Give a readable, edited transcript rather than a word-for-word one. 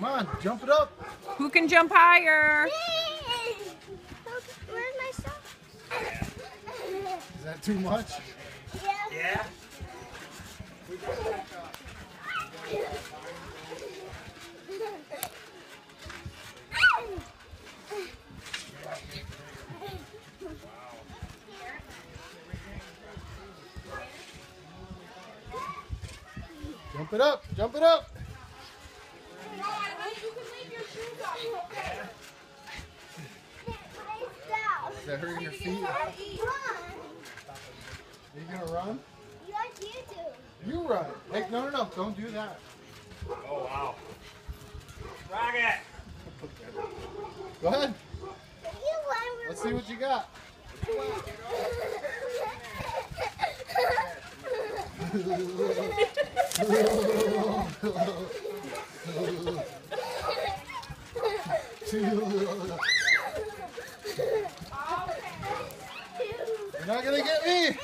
Come on, jump it up. Who can jump higher? Where's my stuff? Is that too much? Yeah? Jump it up, jump it up. Is that hurting your feet? Are you gonna run? Yes, you do. You run. Hey, no, don't do that. Oh, wow. Rocket! Go ahead. You run. Let's see what you got. You're not gonna get me.